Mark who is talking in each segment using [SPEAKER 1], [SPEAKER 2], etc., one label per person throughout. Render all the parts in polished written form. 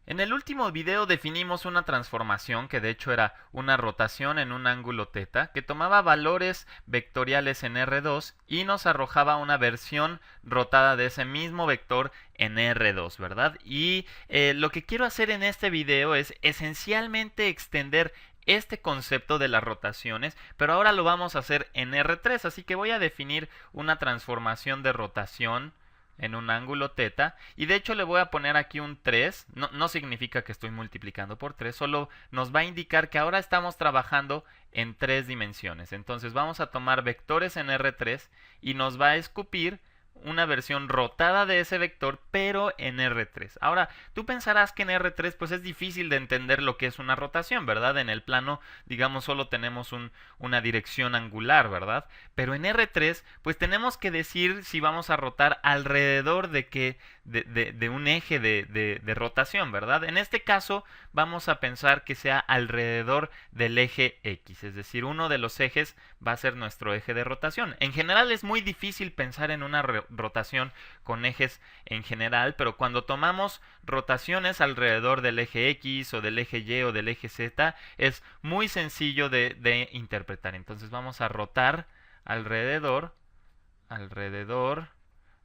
[SPEAKER 1] En el último video definimos una transformación que de hecho era una rotación en un ángulo θ que tomaba valores vectoriales en R2 y nos arrojaba una versión rotada de ese mismo vector en R2, ¿verdad? Y lo que quiero hacer en este video es esencialmente extender este concepto de las rotaciones, pero ahora lo vamos a hacer en R3, así que voy a definir una transformación de rotación en un ángulo θ y de hecho le voy a poner aquí un 3, no significa que estoy multiplicando por 3, solo nos va a indicar que ahora estamos trabajando en 3 dimensiones. Entonces vamos a tomar vectores en R3 y nos va a escupir una versión rotada de ese vector, pero en R3. Ahora, tú pensarás que en R3 pues es difícil de entender lo que es una rotación, ¿verdad? En el plano, digamos, solo tenemos una dirección angular, ¿verdad? Pero en R3 pues tenemos que decir si vamos a rotar alrededor de qué, de un eje de rotación, ¿verdad? En este caso vamos a pensar que sea alrededor del eje X, es decir, uno de los ejes va a ser nuestro eje de rotación. En general es muy difícil pensar en una rotación con ejes en general, pero cuando tomamos rotaciones alrededor del eje X o del eje Y o del eje Z es muy sencillo de interpretar. Entonces vamos a rotar alrededor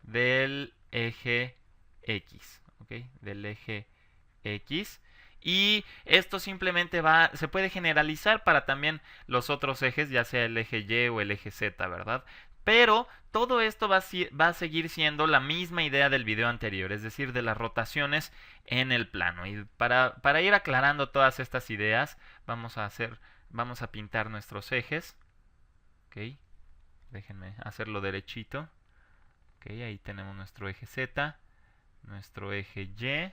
[SPEAKER 1] del eje X, ¿ok? Del eje X. Y esto simplemente se puede generalizar para también los otros ejes, ya sea el eje Y o el eje Z, ¿verdad? Pero todo esto va a seguir siendo la misma idea del video anterior, es decir, de las rotaciones en el plano. Y para ir aclarando todas estas ideas, vamos a pintar nuestros ejes. ¿Ok? Déjenme hacerlo derechito. ¿Ok? Ahí tenemos nuestro eje Z, nuestro eje Y.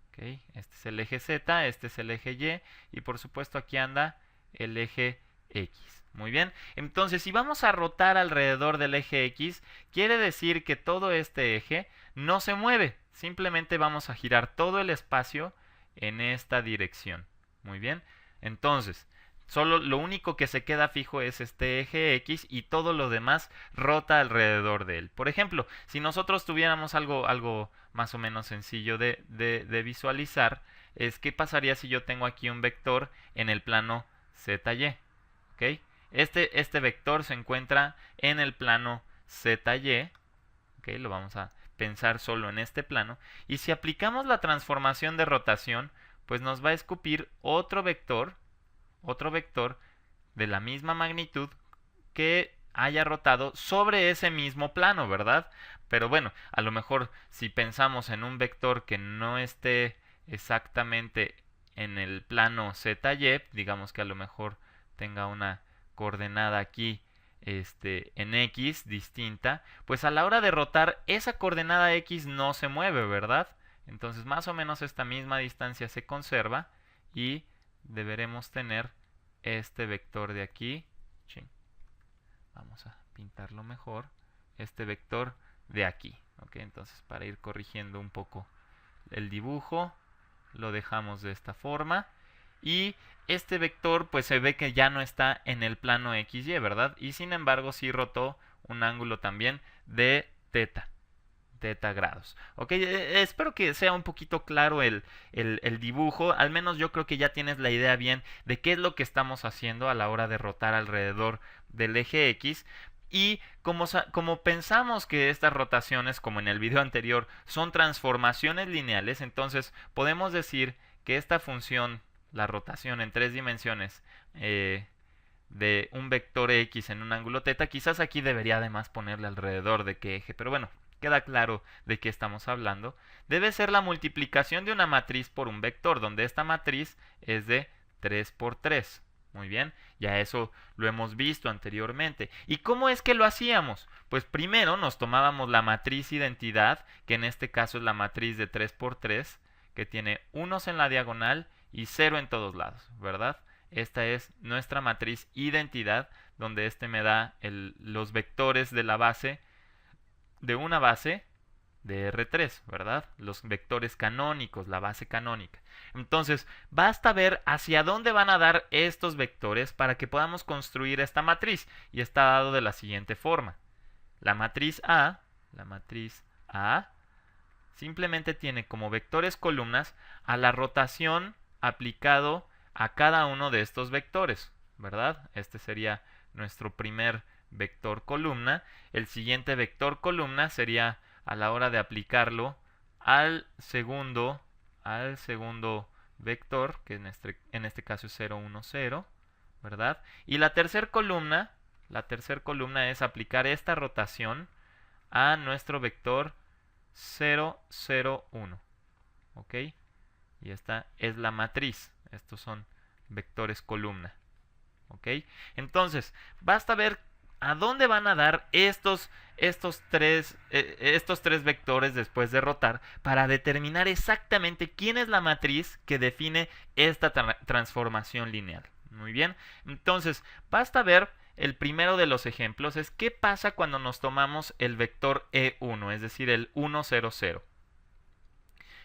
[SPEAKER 1] ¿Ok? Este es el eje Z, este es el eje Y y por supuesto aquí anda el eje X. Muy bien, entonces si vamos a rotar alrededor del eje X, quiere decir que todo este eje no se mueve. Simplemente vamos a girar todo el espacio en esta dirección. Muy bien, entonces solo lo único que se queda fijo es este eje X y todo lo demás rota alrededor de él. Por ejemplo, si nosotros tuviéramos algo más o menos sencillo de visualizar, es qué pasaría si yo tengo aquí un vector en el plano ZY. ¿Ok? Este vector se encuentra en el plano ZY. ¿Ok? Lo vamos a pensar solo en este plano. Y si aplicamos la transformación de rotación, pues nos va a escupir otro vector de la misma magnitud que haya rotado sobre ese mismo plano, ¿verdad? Pero bueno, a lo mejor si pensamos en un vector que no esté exactamente en el plano ZY, digamos que a lo mejor tenga una coordenada aquí en X distinta, pues a la hora de rotar esa coordenada X no se mueve, ¿verdad? Entonces más o menos esta misma distancia se conserva y deberemos tener este vector de aquí. Vamos a pintarlo mejor. Este vector de aquí. ¿Ok? Entonces para ir corrigiendo un poco el dibujo, lo dejamos de esta forma. Y este vector pues se ve que ya no está en el plano XY, ¿verdad? Y sin embargo sí rotó un ángulo también de θ grados. Ok, espero que sea un poquito claro el dibujo. Al menos yo creo que ya tienes la idea bien de qué es lo que estamos haciendo a la hora de rotar alrededor del eje X. Y como pensamos que estas rotaciones, como en el video anterior, son transformaciones lineales, entonces podemos decir que esta función, la rotación en 3 dimensiones, de un vector X en un ángulo θ, quizás aquí debería además ponerle alrededor de qué eje, pero bueno, queda claro de qué estamos hablando, debe ser la multiplicación de una matriz por un vector, donde esta matriz es de 3 por 3. Muy bien, ya eso lo hemos visto anteriormente. ¿Y cómo es que lo hacíamos? Pues primero nos tomábamos la matriz identidad, que en este caso es la matriz de 3 por 3, que tiene unos en la diagonal y 0 en todos lados, ¿verdad? Esta es nuestra matriz identidad, donde me da los vectores de la base, de una base de R3, ¿verdad? Los vectores canónicos, la base canónica. Entonces, basta ver hacia dónde van a dar estos vectores para que podamos construir esta matriz. Y está dado de la siguiente forma. La matriz A simplemente tiene como vectores columnas a la rotación aplicado a cada uno de estos vectores, ¿verdad? Este sería nuestro primer vector columna. El siguiente vector columna sería a la hora de aplicarlo al segundo vector, que en este caso es 0, 1, 0, ¿verdad? Y la tercera columna es aplicar esta rotación a nuestro vector 0, 0, 1. ¿Ok? Y esta es la matriz. Estos son vectores columna. ¿Ok? Entonces, basta ver a dónde van a dar estos tres vectores después de rotar para determinar exactamente quién es la matriz que define esta transformación lineal. Muy bien. Entonces, basta ver el primero de los ejemplos es qué pasa cuando nos tomamos el vector E1, es decir, el 1, 0, 0.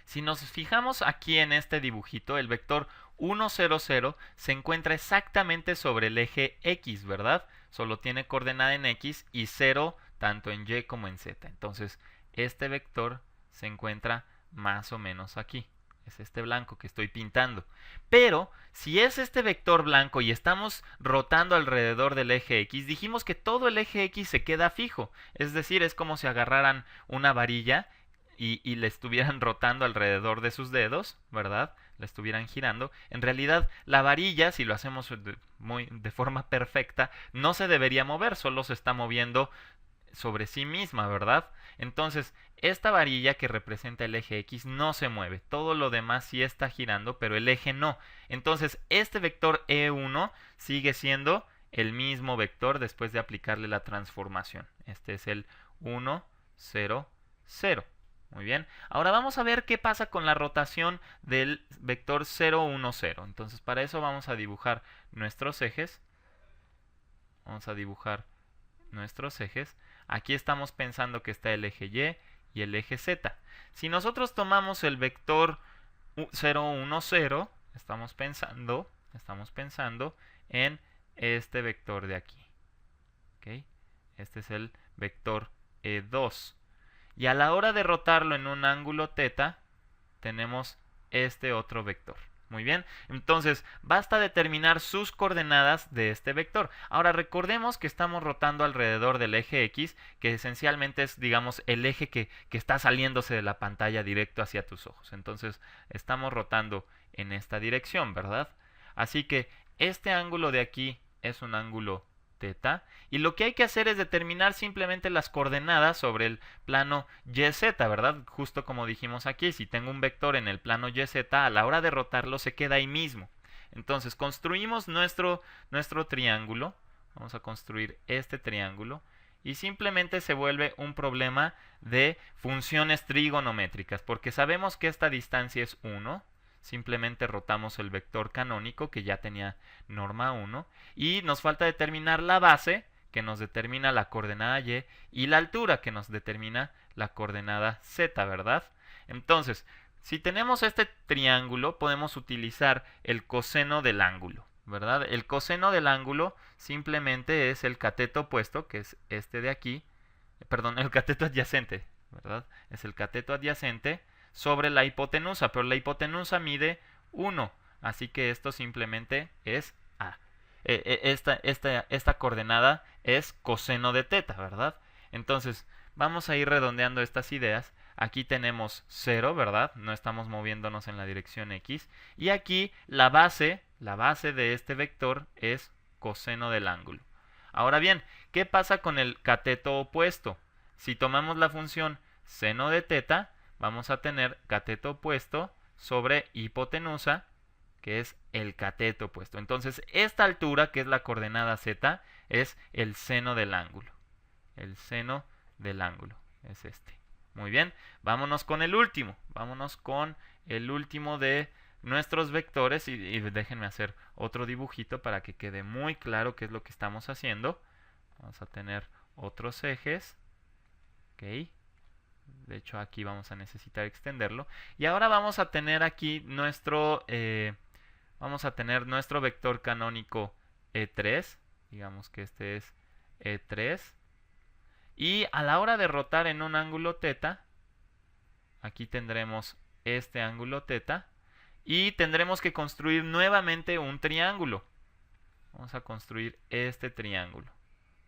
[SPEAKER 1] Si nos fijamos aquí en este dibujito, el vector 1, 0, 0 se encuentra exactamente sobre el eje X, ¿verdad? Solo tiene coordenada en X y 0 tanto en Y como en Z. Entonces, este vector se encuentra más o menos aquí. Es este blanco que estoy pintando. Pero, si es este vector blanco y estamos rotando alrededor del eje X, dijimos que todo el eje X se queda fijo. Es decir, es como si agarraran una varilla y le estuvieran rotando alrededor de sus dedos, ¿verdad? La estuvieran girando. En realidad, la varilla, si lo hacemos de forma perfecta, no se debería mover, solo se está moviendo sobre sí misma, ¿verdad? Entonces, esta varilla que representa el eje X no se mueve. Todo lo demás sí está girando, pero el eje no. Entonces, este vector E1 sigue siendo el mismo vector después de aplicarle la transformación. Este es el 1, 0, 0. Muy bien. Ahora vamos a ver qué pasa con la rotación del vector 0, 1, 0. Entonces, para eso vamos a dibujar nuestros ejes. Aquí estamos pensando que está el eje Y el eje Z. Si nosotros tomamos el vector 0, 1, 0, estamos pensando en este vector de aquí. ¿Okay? Este es el vector E2. Y a la hora de rotarlo en un ángulo θ, tenemos este otro vector. Muy bien, entonces basta determinar sus coordenadas de este vector. Ahora recordemos que estamos rotando alrededor del eje X, que esencialmente es, digamos, el eje que está saliéndose de la pantalla directo hacia tus ojos. Entonces estamos rotando en esta dirección, ¿verdad? Así que este ángulo de aquí es un ángulo θ, y lo que hay que hacer es determinar simplemente las coordenadas sobre el plano YZ, ¿verdad? Justo como dijimos aquí, si tengo un vector en el plano YZ, a la hora de rotarlo se queda ahí mismo. Entonces construimos nuestro triángulo, vamos a construir este triángulo, y simplemente se vuelve un problema de funciones trigonométricas, porque sabemos que esta distancia es 1, simplemente rotamos el vector canónico que ya tenía norma 1 y nos falta determinar la base que nos determina la coordenada Y y la altura que nos determina la coordenada Z, ¿verdad? Entonces, si tenemos este triángulo podemos utilizar el coseno del ángulo, ¿verdad? El coseno del ángulo simplemente es el cateto opuesto, que es este de aquí, perdón, el cateto adyacente, ¿verdad? Es el cateto adyacente sobre la hipotenusa, pero la hipotenusa mide 1, así que esto simplemente es A. Esta coordenada es coseno de θ, ¿verdad? Entonces, vamos a ir redondeando estas ideas. Aquí tenemos 0, ¿verdad? No estamos moviéndonos en la dirección X. Y aquí la base de este vector es coseno del ángulo. Ahora bien, ¿qué pasa con el cateto opuesto? Si tomamos la función seno de θ, vamos a tener cateto opuesto sobre hipotenusa, que es el cateto opuesto. Entonces, esta altura, que es la coordenada z, es el seno del ángulo. El seno del ángulo es este. Muy bien, vámonos con el último. Vámonos con el último de nuestros vectores y déjenme hacer otro dibujito para que quede muy claro qué es lo que estamos haciendo. Vamos a tener otros ejes. Ok. De hecho, aquí vamos a necesitar extenderlo. Y ahora vamos a tener aquí nuestro vector canónico E3. Digamos que este es E3. Y a la hora de rotar en un ángulo θ, aquí tendremos este ángulo θ y tendremos que construir nuevamente un triángulo. Vamos a construir este triángulo.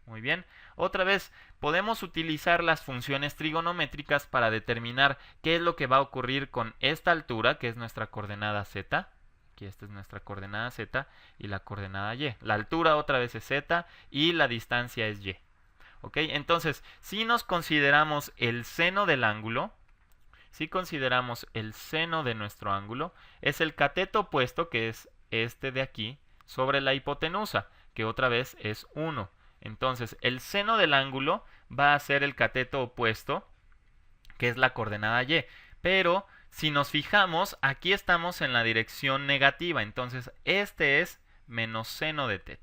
[SPEAKER 1] Muy bien. Otra vez, podemos utilizar las funciones trigonométricas para determinar qué es lo que va a ocurrir con esta altura, que es nuestra coordenada z. Aquí esta es nuestra coordenada z y la coordenada y. La altura otra vez es z y la distancia es y. ¿Ok? Entonces, si nos consideramos el seno del ángulo, si consideramos el seno de nuestro ángulo, es el cateto opuesto, que es este de aquí, sobre la hipotenusa, que otra vez es 1. Entonces, el seno del ángulo va a ser el cateto opuesto, que es la coordenada y. Pero, si nos fijamos, aquí estamos en la dirección negativa. Entonces, este es menos seno de θ.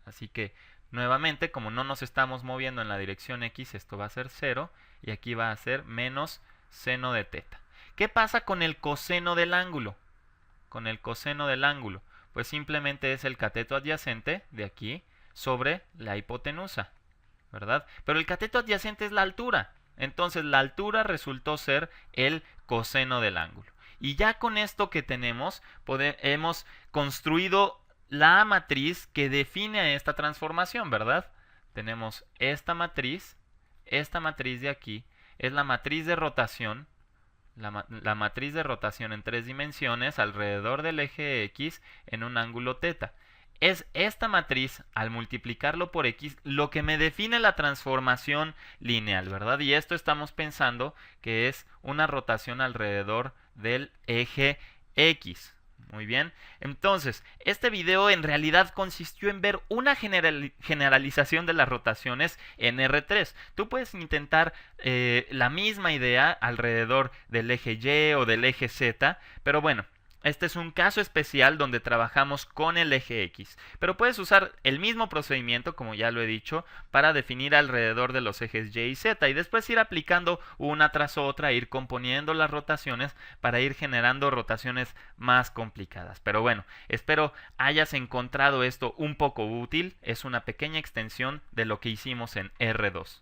[SPEAKER 1] Así que, nuevamente, como no nos estamos moviendo en la dirección x, esto va a ser 0. Y aquí va a ser menos seno de θ. ¿Qué pasa con el coseno del ángulo? Con el coseno del ángulo, pues simplemente es el cateto adyacente de aquí sobre la hipotenusa, ¿verdad? Pero el cateto adyacente es la altura. Entonces la altura resultó ser el coseno del ángulo. Y ya con esto que tenemos, hemos construido la matriz que define a esta transformación, ¿verdad? Tenemos esta matriz de aquí, es la matriz de rotación. La matriz de rotación en 3 dimensiones alrededor del eje X en un ángulo θ. Es esta matriz, al multiplicarlo por X, lo que me define la transformación lineal, ¿verdad? Y esto estamos pensando que es una rotación alrededor del eje X. Muy bien. Entonces, este video en realidad consistió en ver una generalización de las rotaciones en R3. Tú puedes intentar la misma idea alrededor del eje Y o del eje Z, pero bueno, este es un caso especial donde trabajamos con el eje X. Pero puedes usar el mismo procedimiento, como ya lo he dicho, para definir alrededor de los ejes Y y Z y después ir aplicando una tras otra, ir componiendo las rotaciones para ir generando rotaciones más complicadas. Pero bueno, espero hayas encontrado esto un poco útil. Es una pequeña extensión de lo que hicimos en R2.